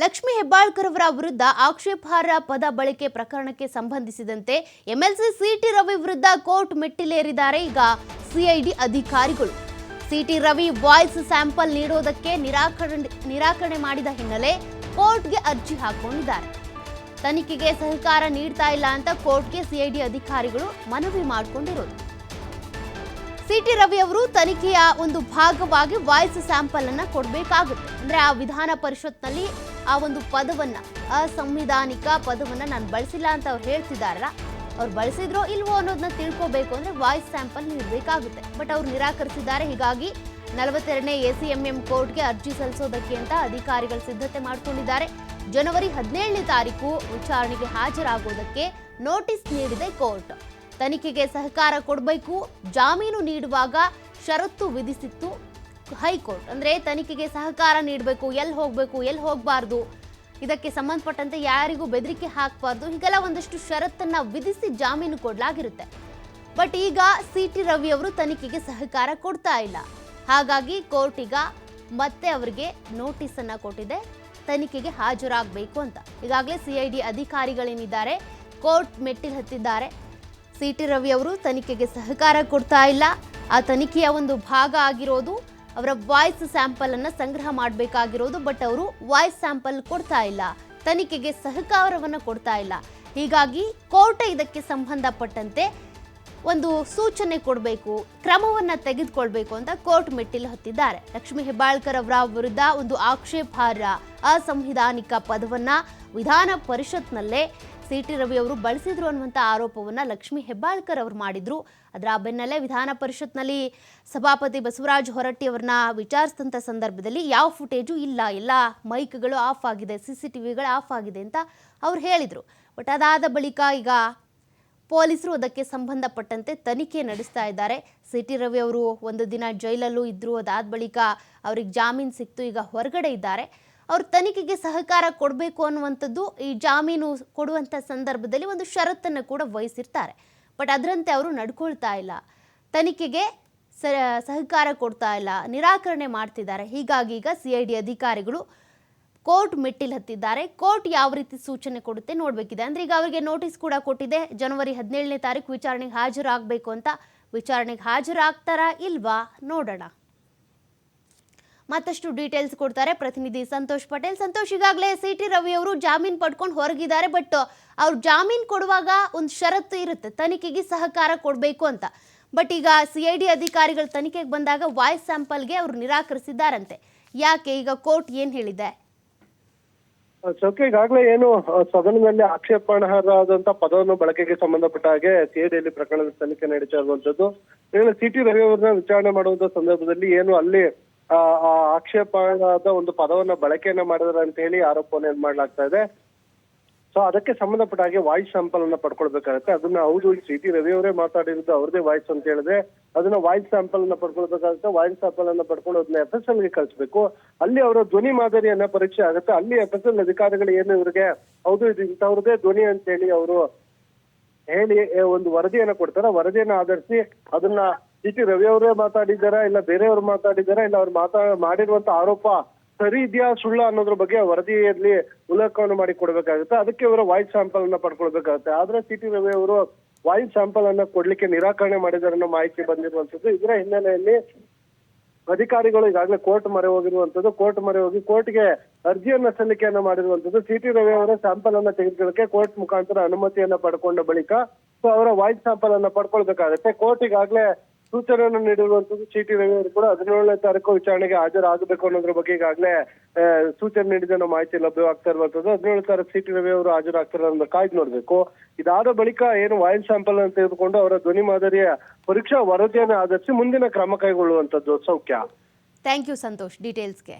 ಲಕ್ಷ್ಮೀ ಹೆಬ್ಬಾಳ್ಕರ್ ಅವರ ವಿರುದ್ಧ ಆಕ್ಷೇಪಾರ್ಹ ಪದ ಬಳಕೆ ಪ್ರಕರಣಕ್ಕೆ ಸಂಬಂಧಿಸಿದಂತೆ ಎಂಎಲ್ಸಿ ಸಿಟಿ ರವಿ ವಿರುದ್ಧ ಕೋರ್ಟ್ ಮೆಟ್ಟಿಲೇರಿದ್ದಾರೆ ಈಗ ಸಿಐಡಿ ಅಧಿಕಾರಿಗಳು. ಸಿಟಿ ರವಿ ವಾಯ್ಸ್ ಸ್ಯಾಂಪಲ್ ನೀಡೋದಕ್ಕೆ ನಿರಾಕರಣೆ ಮಾಡಿದ ಹಿನ್ನೆಲೆ ಕೋರ್ಟ್ಗೆ ಅರ್ಜಿ ಹಾಕೊಂಡಿದ್ದಾರೆ. ತನಿಖೆಗೆ ಸಹಕಾರ ನೀಡ್ತಾ ಇಲ್ಲ ಅಂತ ಕೋರ್ಟ್ಗೆ ಸಿಐಡಿ ಅಧಿಕಾರಿಗಳು ಮನವಿ ಮಾಡಿಕೊಂಡಿರೋದು. ಸಿಟಿ ರವಿ ಅವರು ತನಿಖೆಯ ಒಂದು ಭಾಗವಾಗಿ ವಾಯ್ಸ್ ಸ್ಯಾಂಪಲ್ ಅನ್ನ ಕೊಡಬೇಕಾಗುತ್ತೆ. ಅಂದ್ರೆ ಆ ವಿಧಾನ ಪರಿಷತ್ನಲ್ಲಿ ಆ ಒಂದು ಪದವನ್ನ, ಅಸಂವಿಧಾನಿಕ ಪದವನ್ನ ನಾನು ಬಳಸಿಲ್ಲ ಅಂತ ಅವ್ರು ಹೇಳ್ತಿದಾರಲ್ಲ, ಅವ್ರು ಬಳಸಿದ್ರೋ ಇಲ್ವೋ ಅನ್ನೋದನ್ನ ತಿಳ್ಕೋಬೇಕು ಅಂದ್ರೆ ವಾಯ್ಸ್ ಸ್ಯಾಂಪಲ್ ನೀಡಬೇಕಾಗುತ್ತೆ. ಬಟ್ ಅವ್ರು ನಿರಾಕರಿಸಿದ್ದಾರೆ. ಹೀಗಾಗಿ 42ನೇ ACMM ಕೋರ್ಟ್ಗೆ ಅರ್ಜಿ ಸಲ್ಲಿಸೋದಕ್ಕೆ ಅಂತ ಅಧಿಕಾರಿಗಳು ಸಿದ್ಧತೆ ಮಾಡಿಕೊಂಡಿದ್ದಾರೆ. ಜನವರಿ 17ನೇ ತಾರೀಕು ವಿಚಾರಣೆಗೆ ಹಾಜರಾಗೋದಕ್ಕೆ ನೋಟಿಸ್ ನೀಡಿದೆ ಕೋರ್ಟ್. ತನಿಖೆಗೆ ಸಹಕಾರ ಕೊಡಬೇಕು, ಜಾಮೀನು ನೀಡುವಾಗ ಷರತ್ತು ವಿಧಿಸಿತ್ತು ಹೈಕೋರ್ಟ್. ಅಂದ್ರೆ ತನಿಖೆಗೆ ಸಹಕಾರ ನೀಡಬೇಕು, ಎಲ್ಲಿ ಹೋಗಬೇಕು, ಎಲ್ಲಿ ಹೋಗಬಾರ್ದು, ಇದಕ್ಕೆ ಸಂಬಂಧಪಟ್ಟಂತೆ ಯಾರಿಗೂ ಬೆದರಿಕೆ ಹಾಕಬಾರ್ದು, ಹೀಗೆಲ್ಲ ಒಂದಷ್ಟು ಷರತ್ತನ್ನ ವಿಧಿಸಿ ಜಾಮೀನು ಕೊಡಲಾಗಿರುತ್ತೆ. ಬಟ್ ಈಗ ಸಿಟಿ ರವಿ ಅವರು ತನಿಖೆಗೆ ಸಹಕಾರ ಕೊಡ್ತಾ ಇಲ್ಲ. ಹಾಗಾಗಿ ಕೋರ್ಟ್ ಈಗ ಮತ್ತೆ ಅವರಿಗೆ ನೋಟಿಸ್ ಅನ್ನ ಕೊಟ್ಟಿದೆ, ತನಿಖೆಗೆ ಹಾಜರಾಗಬೇಕು ಅಂತ. ಈಗಾಗಲೇ ಸಿಐಡಿ ಅಧಿಕಾರಿಗಳೇನಿದ್ದಾರೆ ಕೋರ್ಟ್ ಮೆಟ್ಟಿಲು ಹತ್ತಿದ್ದಾರೆ. ಸಿಟಿ ರವಿ ಅವರು ತನಿಖೆಗೆ ಸಹಕಾರ ಕೊಡ್ತಾ ಇಲ್ಲ. ಆ ತನಿಖೆಯ ಒಂದು ಭಾಗ ಆಗಿರೋದು ಅವರ ವಾಯ್ಸ್ ಸ್ಯಾಂಪಲ್ ಅನ್ನ ಸಂಗ್ರಹ ಮಾಡಬೇಕಾಗಿರೋದು. ಬಟ್ ಅವರು ವಾಯ್ಸ್ ಸ್ಯಾಂಪಲ್ ಕೊಡ್ತಾ ಇಲ್ಲ, ತನಿಖೆಗೆ ಸಹಕಾರವನ್ನು ಕೊಡ್ತಾ ಇಲ್ಲ. ಹೀಗಾಗಿ ಕೋರ್ಟ್ ಇದಕ್ಕೆ ಸಂಬಂಧಪಟ್ಟಂತೆ ಒಂದು ಸೂಚನೆ ಕೊಡಬೇಕು, ಕ್ರಮವನ್ನ ತೆಗೆದುಕೊಳ್ಬೇಕು ಅಂತ ಕೋರ್ಟ್ ಮೆಟ್ಟಿಲು ಹತ್ತಿದ್ದಾರೆ. ಲಕ್ಷ್ಮೀ ಹೆಬ್ಬಾಳ್ಕರ್ ಅವರ ವಿರುದ್ಧ ಒಂದು ಆಕ್ಷೇಪಾರ್ಹ ಅಸಂವಿಧಾನಿಕ ಪದವನ್ನ ವಿಧಾನ ಪರಿಷತ್ನಲ್ಲೇ ಸಿಟಿ ರವಿ ಅವರು ಬಳಸಿದ್ರು ಅನ್ನುವಂಥ ಆರೋಪವನ್ನ ಲಕ್ಷ್ಮೀ ಹೆಬ್ಬಾಳ್ಕರ್ ಅವರು ಮಾಡಿದ್ರು. ಅದರ ಬೆನ್ನಲ್ಲೇ ವಿಧಾನ ಪರಿಷತ್ನಲ್ಲಿ ಸಭಾಪತಿ ಬಸವರಾಜ ಹೊರಟ್ಟಿ ಅವರನ್ನ ವಿಚಾರಿಸಿದಂಥ ಸಂದರ್ಭದಲ್ಲಿ ಯಾವ ಫುಟೇಜು ಇಲ್ಲ, ಎಲ್ಲ ಮೈಕ್ಗಳು ಆಫ್ ಆಗಿದೆ, CCTVಗಳು ಆಫ್ ಆಗಿದೆ ಅಂತ ಅವ್ರು ಹೇಳಿದರು. ಬಟ್ ಅದಾದ ಬಳಿಕ ಈಗ ಪೊಲೀಸರು ಅದಕ್ಕೆ ಸಂಬಂಧಪಟ್ಟಂತೆ ತನಿಖೆ ನಡೆಸ್ತಾ ಇದ್ದಾರೆ. ಸಿಟಿ ರವಿ ಅವರು ಒಂದು ದಿನ ಜೈಲಲ್ಲೂ ಇದ್ದರು. ಅದಾದ ಬಳಿಕ ಅವ್ರಿಗೆ ಜಾಮೀನು ಸಿಕ್ತು, ಈಗ ಹೊರಗಡೆ ಇದ್ದಾರೆ. ಅವರು ತನಿಖೆಗೆ ಸಹಕಾರ ಕೊಡಬೇಕು ಅನ್ನುವಂಥದ್ದು ಈ ಜಾಮೀನು ಕೊಡುವಂಥ ಸಂದರ್ಭದಲ್ಲಿ ಒಂದು ಷರತ್ತನ್ನು ಕೂಡ ವಹಿಸಿರ್ತಾರೆ. ಬಟ್ ಅದರಂತೆ ಅವರು ನಡ್ಕೊಳ್ತಾ ಇಲ್ಲ, ತನಿಖೆಗೆ ಸಹಕಾರ ಕೊಡ್ತಾ ಇಲ್ಲ, ನಿರಾಕರಣೆ ಮಾಡ್ತಿದ್ದಾರೆ. ಹೀಗಾಗಿ ಈಗ ಸಿಐಡಿ ಅಧಿಕಾರಿಗಳು ಕೋರ್ಟ್ ಮೆಟ್ಟಿಲು ಹತ್ತಿದ್ದಾರೆ. ಕೋರ್ಟ್ ಯಾವ ರೀತಿ ಸೂಚನೆ ಕೊಡುತ್ತೆ ನೋಡಬೇಕಿದೆ. ಅಂದರೆ ಈಗ ಅವರಿಗೆ ನೋಟಿಸ್ ಕೂಡ ಕೊಟ್ಟಿದೆ, ಜನವರಿ 17ನೇ ತಾರೀಕು ವಿಚಾರಣೆಗೆ ಹಾಜರಾಗಬೇಕು ಅಂತ. ವಿಚಾರಣೆಗೆ ಹಾಜರಾಗ್ತಾರಾ ಇಲ್ವಾ ನೋಡೋಣ. ಮತ್ತಷ್ಟು ಡೀಟೇಲ್ಸ್ ಕೊಡ್ತಾರೆ ಪ್ರತಿನಿಧಿ ಸಂತೋಷ್ ಪಟೇಲ್. ಸಂತೋಷ್, ಈಗಾಗಲೇ ಸಿಟಿ ರವಿ ಅವರು ಜಾಮೀನು ಪಡ್ಕೊಂಡು ಹೊರಗಿದ್ದಾರೆ. ಬಟ್ ಅವ್ರು ಜಾಮೀನು ಕೊಡುವಾಗ ಒಂದು ಷರತ್ತು ಇರುತ್ತೆ, ತನಿಖೆಗೆ ಸಹಕಾರ ಕೊಡಬೇಕು ಅಂತ. ಬಟ್ ಈಗ ಸಿಐಡಿ ಅಧಿಕಾರಿಗಳು ತನಿಖೆಗೆ ಬಂದಾಗ ವಾಯ್ಸ್ ಸ್ಯಾಂಪಲ್ಗೆ ಅವರು ನಿರಾಕರಿಸಿದ್ದಾರಂತೆ. ಯಾಕೆ, ಈಗ ಕೋರ್ಟ್ ಏನ್ ಹೇಳಿದೆ? ಸೌಖ್ಯ, ಈಗಾಗಲೇ ಏನು ಸದನದಲ್ಲಿ ಆಕ್ಷೇಪಣಾರ್ಹವಾದಂತಹ ಪದವನ್ನು ಬಳಕೆಗೆ ಸಂಬಂಧಪಟ್ಟ ಹಾಗೆ ಸಿಐಡಿಯಲ್ಲಿ ಪ್ರಕರಣದ ತನಿಖೆ ನಡೀತಾ ಇರುವಂತದ್ದು. ಸಿಟಿ ರವಿ ಅವರನ್ನ ವಿಚಾರಣೆ ಮಾಡುವಂತ ಸಂದರ್ಭದಲ್ಲಿ ಏನು ಅಲ್ಲಿ ಆಕ್ಷೇಪಣದ ಒಂದು ಪದವನ್ನ ಬಳಕೆಯನ್ನ ಮಾಡಿದ್ರ ಅಂತ ಹೇಳಿ ಆರೋಪವನ್ನು ಏನ್ ಮಾಡ್ಲಾಗ್ತಾ ಇದೆ. ಸೊ ಅದಕ್ಕೆ ಸಂಬಂಧಪಟ್ಟ ಹಾಗೆ ವಾಯ್ಸ್ ಸ್ಯಾಂಪಲ್ ಅನ್ನ ಪಡ್ಕೊಳ್ಬೇಕಾಗತ್ತೆ. ಅದನ್ನ ಹೌದು ಸಿಟಿ ರವಿ ಅವರೇ ಮಾತಾಡಿರೋದು ಅವ್ರದೇ ವಾಯ್ಸ್ ಅಂತ ಹೇಳಿದ್ರೆ ಅದನ್ನ ವಾಯ್ಸ್ ಸ್ಯಾಂಪಲ್ ಅನ್ನ ಪಡ್ಕೊಳ್ಬೇಕಾಗುತ್ತೆ. ವಾಯ್ಸ್ ಸ್ಯಾಂಪಲ್ ಅನ್ನ ಪಡ್ಕೊಂಡು ಅದನ್ನ FSL ಗೆ ಕಳಿಸ್ಬೇಕು. ಅಲ್ಲಿ ಅವರ ಧ್ವನಿ ಮಾದರಿಯನ್ನ ಪರೀಕ್ಷೆ ಆಗುತ್ತೆ. ಅಲ್ಲಿ FSL ಅಧಿಕಾರಿಗಳು ಏನು ಇವರಿಗೆ ಹೌದು ಇದು ಇಂಥವ್ರದೇ ಧ್ವನಿ ಅಂತ ಹೇಳಿ ಅವರು ಹೇಳಿ ಒಂದು ವರದಿಯನ್ನ ಕೊಡ್ತಾರೆ. ವರದಿಯನ್ನ ಆಧರಿಸಿ ಅದನ್ನ ಸಿಟಿ ರವಿ ಅವರೇ ಮಾತಾಡಿದಾರಾ, ಇಲ್ಲ ಬೇರೆಯವ್ರು ಮಾತಾಡಿದಾರಾ, ಇಲ್ಲ ಅವ್ರು ಮಾಡಿರುವಂತ ಆರೋಪ ಸರಿ ಇದೆಯಾ ಸುಳ್ಳ ಅನ್ನೋದ್ರ ಬಗ್ಗೆ ವರದಿಯಲ್ಲಿ ಉಲ್ಲೇಖವನ್ನು ಮಾಡಿ ಕೊಡ್ಬೇಕಾಗುತ್ತೆ. ಅದಕ್ಕೆ ಇವರ ವಾಯ್ಸ್ ಸ್ಯಾಂಪಲ್ ಅನ್ನ ಪಡ್ಕೊಳ್ಬೇಕಾಗುತ್ತೆ. ಆದ್ರೆ ಸಿಟಿ ರವಿ ಅವರು ವಾಯ್ಸ್ ಸ್ಯಾಂಪಲ್ ಅನ್ನ ಕೊಡ್ಲಿಕ್ಕೆ ನಿರಾಕರಣೆ ಮಾಡಿದಾರೆ ಅನ್ನೋ ಮಾಹಿತಿ ಬಂದಿರುವಂತದ್ದು. ಇದರ ಹಿನ್ನೆಲೆಯಲ್ಲಿ ಅಧಿಕಾರಿಗಳು ಈಗಾಗಲೇ ಕೋರ್ಟ್ ಮೊರೆ ಹೋಗಿರುವಂತದ್ದು. ಕೋರ್ಟ್ ಮೊರೆ ಹೋಗಿ ಕೋರ್ಟ್ಗೆ ಅರ್ಜಿಯನ್ನ ಸಲ್ಲಿಕೆಯನ್ನ ಮಾಡಿರುವಂತದ್ದು. ಸಿಟಿ ರವಿ ಅವರ ಸ್ಯಾಂಪಲ್ ಅನ್ನ ತೆಗೆದುಕೊಳ್ಳಕ್ಕೆ ಕೋರ್ಟ್ ಮುಖಾಂತರ ಅನುಮತಿಯನ್ನ ಪಡ್ಕೊಂಡ ಬಳಿಕ ಸೊ ಅವರ ವಾಯ್ಸ್ ಸ್ಯಾಂಪಲ್ ಅನ್ನ ಪಡ್ಕೊಳ್ಬೇಕಾಗತ್ತೆ. ಕೋರ್ಟ್ ಈಗಾಗಲೇ ಸೂಚನೆಯನ್ನು ನೀಡಿರುವಂತದ್ದು. ಸಿಟಿ ರವಿ ಅವರು ಕೂಡ 17ನೇ ತಾರೀಕು ವಿಚಾರಣೆಗೆ ಹಾಜರಾಗಬೇಕು ಅನ್ನೋದ್ರ ಬಗ್ಗೆ ಈಗಾಗಲೇ ಸೂಚನೆ ನೀಡಿದ ಮಾಹಿತಿ ಲಭ್ಯವಾಗ್ತಾ ಇರುವಂತದ್ದು. 17ನೇ ತಾರೀಕು ಸಿಟಿ ರವಿ ಅವರು ಹಾಜರಾಗ್ತಾರೆ ಅನ್ನೋದು ಕಾಯ್ದು ನೋಡ್ಬೇಕು. ಇದಾದ ಬಳಿಕ ಏನು ವಾಯ್ಸ್ ಸ್ಯಾಂಪಲ್ ಅನ್ನು ತೆಗೆದುಕೊಂಡು ಅವರ ಧ್ವನಿ ಮಾದರಿಯ ಪರೀಕ್ಷಾ ವರದಿಯನ್ನು ಆಧರಿಸಿ ಮುಂದಿನ ಕ್ರಮ ಕೈಗೊಳ್ಳುವಂತದ್ದು. ಸೌಖ್ಯ, ಥ್ಯಾಂಕ್ ಯು ಸಂತೋಷ್ ಡೀಟೇಲ್ಸ್ಗೆ.